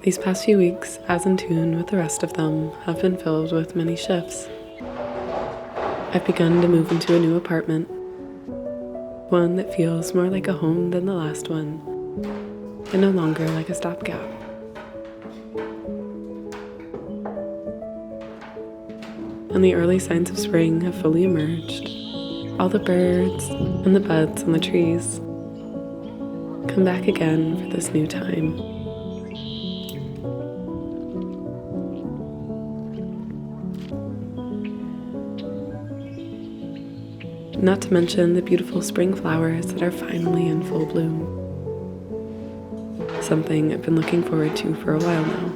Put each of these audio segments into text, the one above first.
These past few weeks, as in tune with the rest of them, have been filled with many shifts. I've begun to move into a new apartment, one that feels more like a home than the last one, and no longer like a stopgap. And the early signs of spring have fully emerged. All the birds and the buds on the trees come back again for this new time. Not to mention the beautiful spring flowers that are finally in full bloom. Something I've been looking forward to for a while now.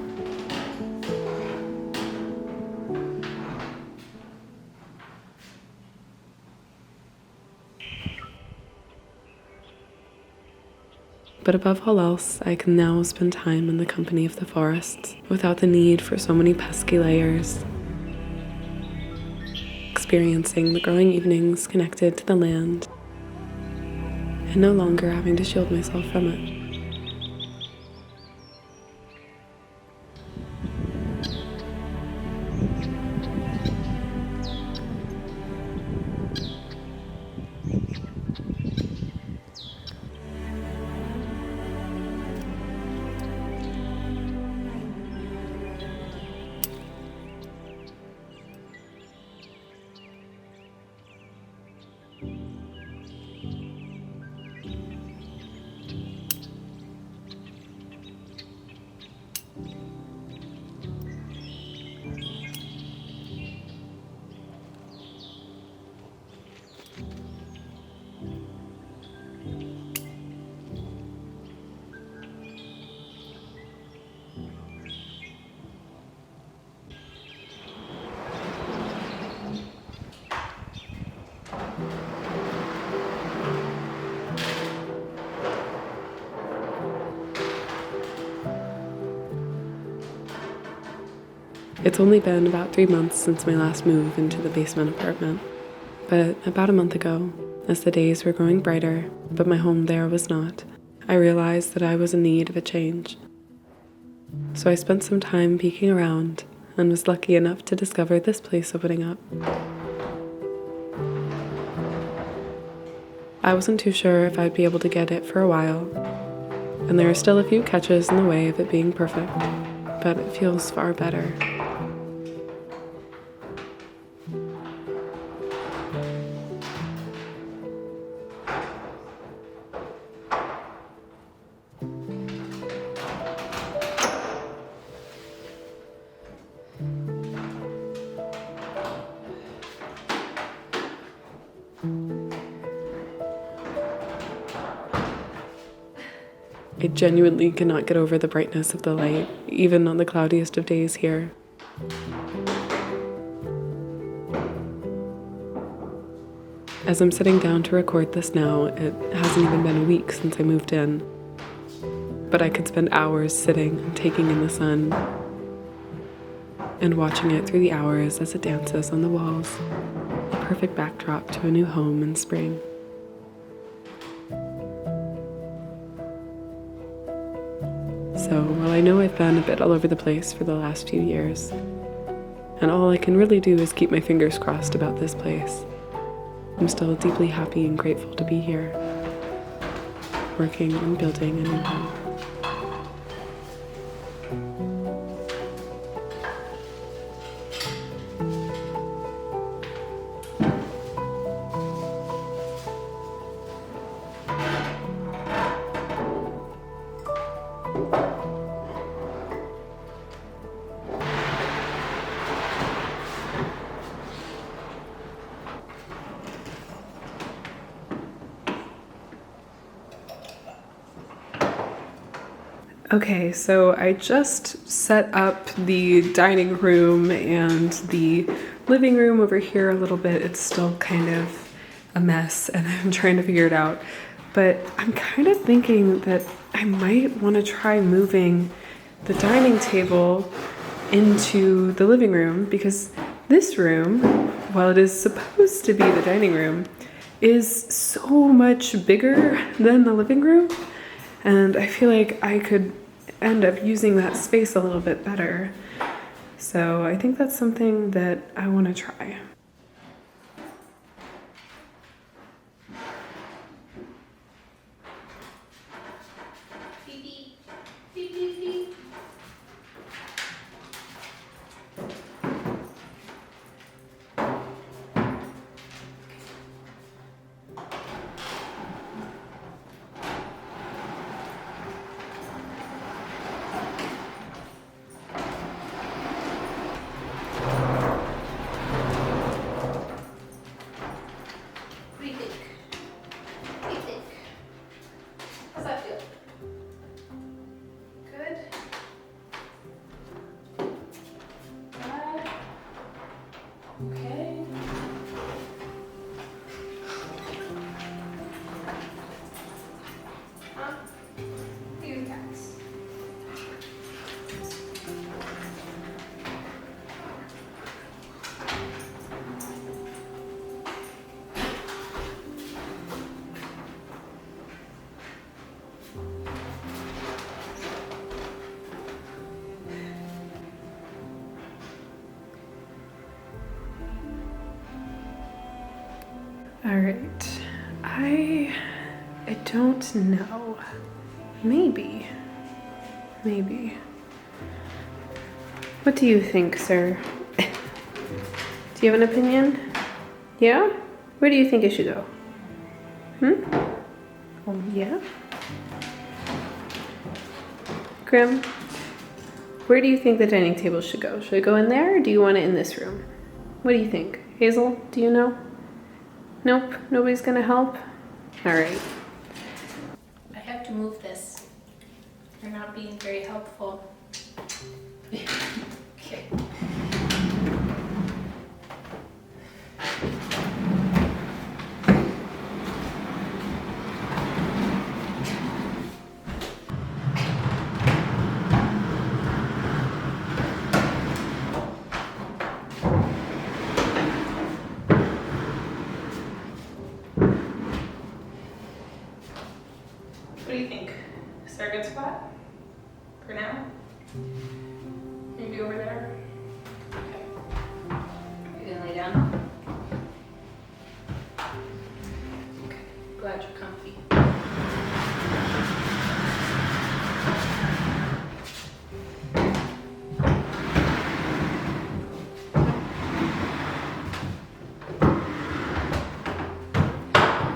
But above all else, I can now spend time in the company of the forests without the need for so many pesky layers. Experiencing the growing evenings connected to the land and no longer having to shield myself from it. It's only been about 3 months since my last move into the basement apartment, but about a month ago, as the days were growing brighter, but my home there was not, I realized that I was in need of a change. So I spent some time peeking around and was lucky enough to discover this place opening up. I wasn't too sure if I'd be able to get it for a while, and there are still a few catches in the way of it being perfect, but it feels far better. I genuinely cannot get over the brightness of the light, even on the cloudiest of days here. As I'm sitting down to record this now, it hasn't even been a week since I moved in, but I could spend hours sitting and taking in the sun and watching it through the hours as it dances on the walls, a perfect backdrop to a new home in spring. So while I know I've been a bit all over the place for the last few years, and all I can really do is keep my fingers crossed about this place, I'm still deeply happy and grateful to be here, working and building a new home. Okay, so I just set up the dining room and the living room over here a little bit. It's still kind of a mess and I'm trying to figure it out. But I'm kind of thinking that I might want to try moving the dining table into the living room, because this room, while it is supposed to be the dining room, is so much bigger than the living room. And I feel like I could end up using that space a little bit better. So I think that's something that I want to try. Okay. Huh? Few cats. All right, I don't know. Maybe. What do you think, sir? Do you have an opinion? Yeah? Where do you think it should go? Oh, yeah? Grim, where do you think the dining table should go? Should it go in there, or do you want it in this room? What do you think? Hazel, do you know? Nope, nobody's gonna help? All right. I have to move this. You're not being very helpful. Okay. What do you think? Is there a good spot? For now? Maybe over there? Okay. You gonna lay down? Okay. Glad you're comfy.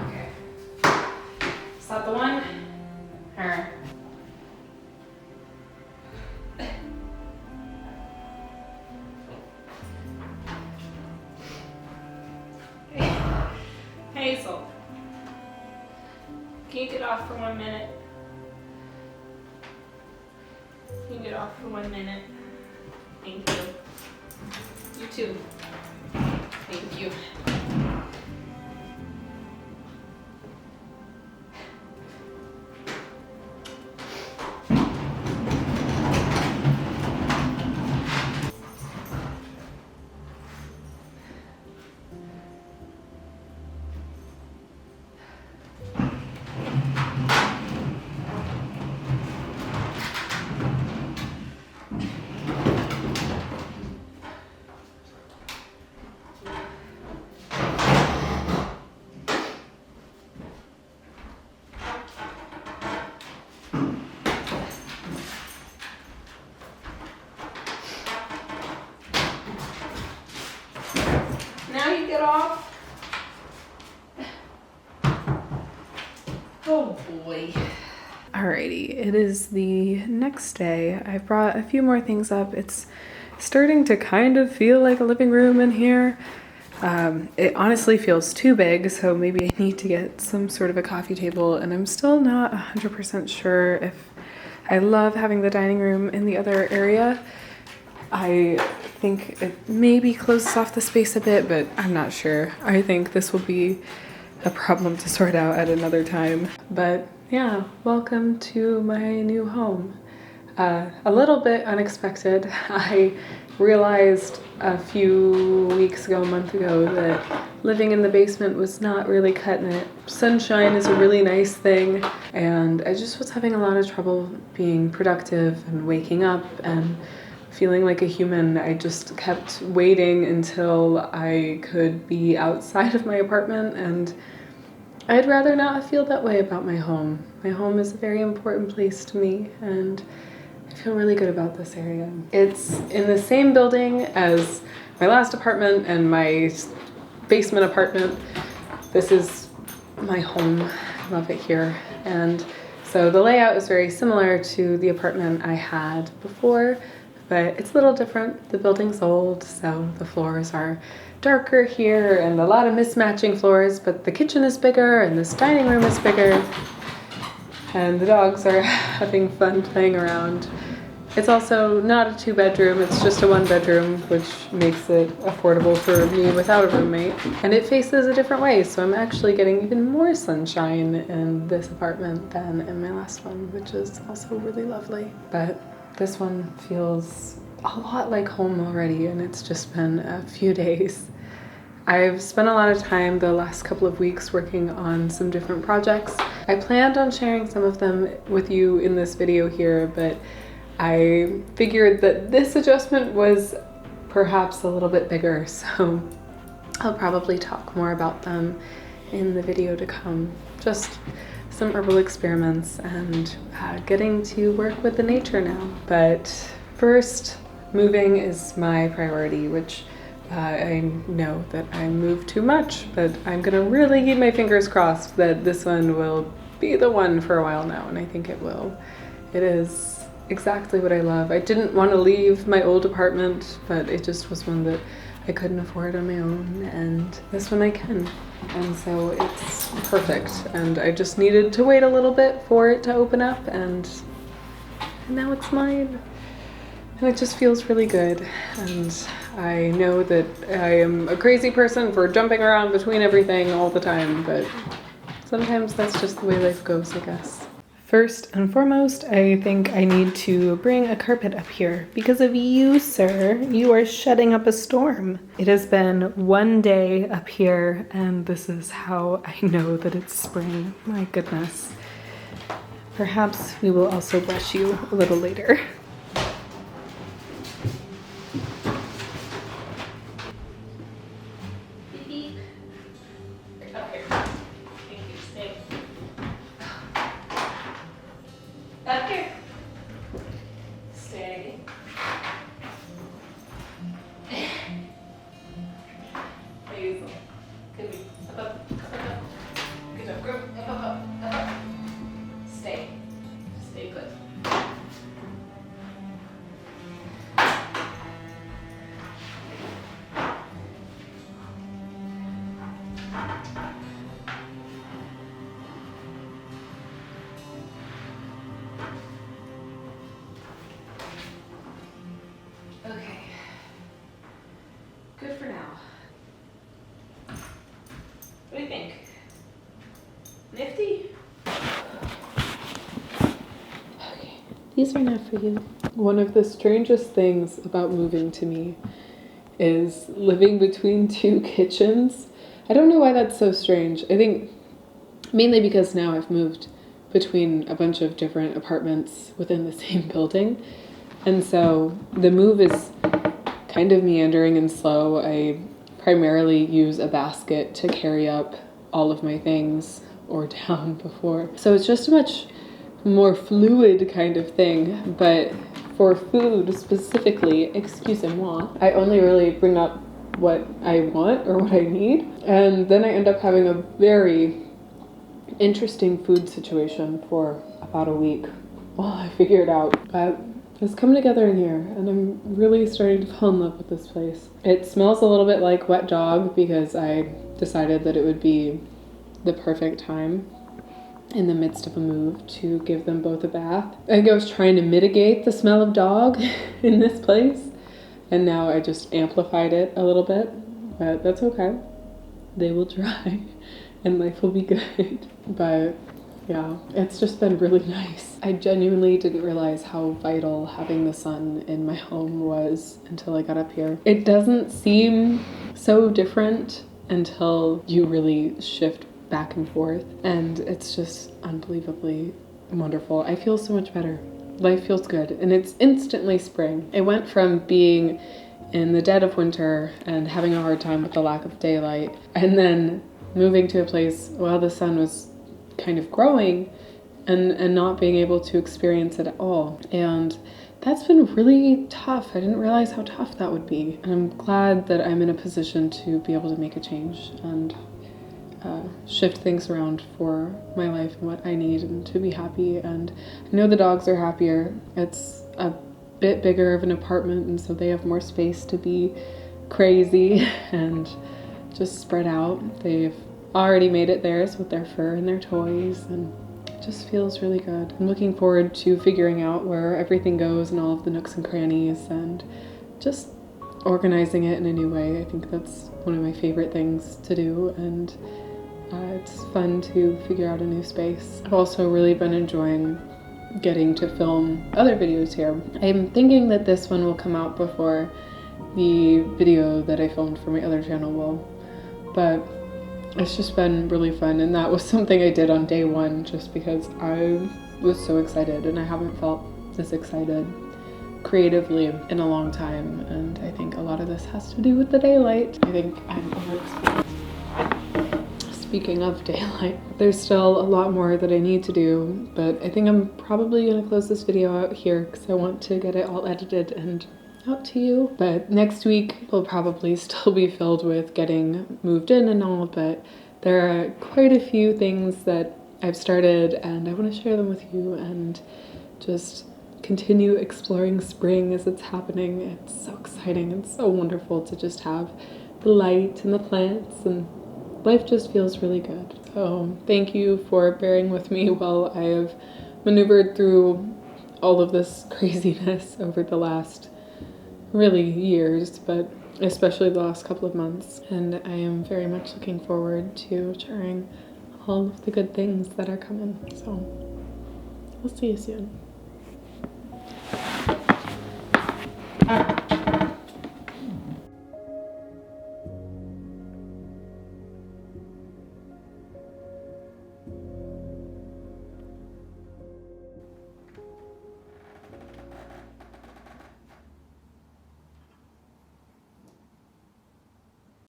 Okay. Is that the one? Alright. Hazel, can you get off for 1 minute? Can you get off for 1 minute? Thank you. You too. Thank you. Now you get off. Oh boy. Alrighty, it is the next day. I brought a few more things up. It's starting to kind of feel like a living room in here. It honestly feels too big, so maybe I need to get some sort of a coffee table, and I'm still not 100% sure if I love having the dining room in the other area. I think it maybe closes off the space a bit, but I'm not sure. I think this will be a problem to sort out at another time. But yeah, welcome to my new home. A little bit unexpected. I realized a few weeks ago, a month ago, that living in the basement was not really cutting it. Sunshine is a really nice thing, and I just was having a lot of trouble being productive and waking up and feeling like a human. I just kept waiting until I could be outside of my apartment, and I'd rather not feel that way about my home. My home is a very important place to me, and I feel really good about this area. It's in the same building as my last apartment and my basement apartment. This is my home. I love it here. And so the layout is very similar to the apartment I had before, but it's a little different. The building's old, so the floors are darker here and a lot of mismatching floors, but the kitchen is bigger and this dining room is bigger, and the dogs are having fun playing around. It's also not a 2-bedroom, it's just a 1-bedroom, which makes it affordable for me without a roommate. And it faces a different way, so I'm actually getting even more sunshine in this apartment than in my last one, which is also really lovely. But this one feels a lot like home already, and it's just been a few days. I've spent a lot of time the last couple of weeks working on some different projects. I planned on sharing some of them with you in this video here, but I figured that this adjustment was perhaps a little bit bigger, so I'll probably talk more about them in the video to come. Just some herbal experiments and getting to work with the nature now. But first, moving is my priority, which I know that I move too much, but I'm gonna really keep my fingers crossed that this one will be the one for a while now, and I think it will. It is exactly what I love. I didn't want to leave my old apartment, but it just was one that I couldn't afford on my own, and this one I can. And so it's perfect, and I just needed to wait a little bit for it to open up, and now it's mine. And it just feels really good, and I know that I am a crazy person for jumping around between everything all the time, but sometimes that's just the way life goes, I guess. First and foremost, I think I need to bring a carpet up here. Because of you, sir, you are shutting up a storm. It has been one day up here, and this is how I know that it's spring. My goodness. Perhaps we will also brush you a little later. Okay, good for now. What do you think? Nifty? Okay, these are not for you. One of the strangest things about moving to me is living between 2 kitchens. I don't know why that's so strange. I think mainly because now I've moved between a bunch of different apartments within the same building. And so the move is kind of meandering and slow. I primarily use a basket to carry up all of my things or down before. So it's just a much more fluid kind of thing. But for food specifically, excusez-moi, I only really bring up what I want or what I need. And then I end up having a very interesting food situation for about a week while I figure it out. But it's come together in here, and I'm really starting to fall in love with this place. It smells a little bit like wet dog because I decided that it would be the perfect time in the midst of a move to give them both a bath. I think I was trying to mitigate the smell of dog in this place, and now I just amplified it a little bit, but that's okay. They will dry and life will be good. But yeah, it's just been really nice. I genuinely didn't realize how vital having the sun in my home was until I got up here. It doesn't seem so different until you really shift back and forth, and it's just unbelievably wonderful. I feel so much better. Life feels good, and it's instantly spring. It went from being in the dead of winter and having a hard time with the lack of daylight, and then moving to a place while the sun was kind of growing and not being able to experience it at all. And that's been really tough. I didn't realize how tough that would be. And I'm glad that I'm in a position to be able to make a change and shift things around for my life and what I need and to be happy. And I know the dogs are happier. It's a bit bigger of an apartment, and so they have more space to be crazy and just spread out. They've already made it theirs with their fur and their toys, and it just feels really good. I'm looking forward to figuring out where everything goes and all of the nooks and crannies and just organizing it in a new way. I think that's one of my favorite things to do, and it's fun to figure out a new space. I've also really been enjoying getting to film other videos here. I'm thinking that this one will come out before the video that I filmed for my other channel will, but it's just been really fun, and that was something I did on day one just because I was so excited, and I haven't felt this excited creatively in a long time, and I think a lot of this has to do with the daylight. I think I'm overexposed. Speaking of daylight, there's still a lot more that I need to do, but I think I'm probably gonna close this video out here because I want to get it all edited and out to you. But next week will probably still be filled with getting moved in and all, but there are quite a few things that I've started and I want to share them with you and just continue exploring spring as it's happening. It's so exciting and so wonderful to just have the light and the plants, and life just feels really good. So thank you for bearing with me while I have maneuvered through all of this craziness over the last really years, but especially the last couple of months. And I am very much looking forward to sharing all of the good things that are coming. So we'll see you soon.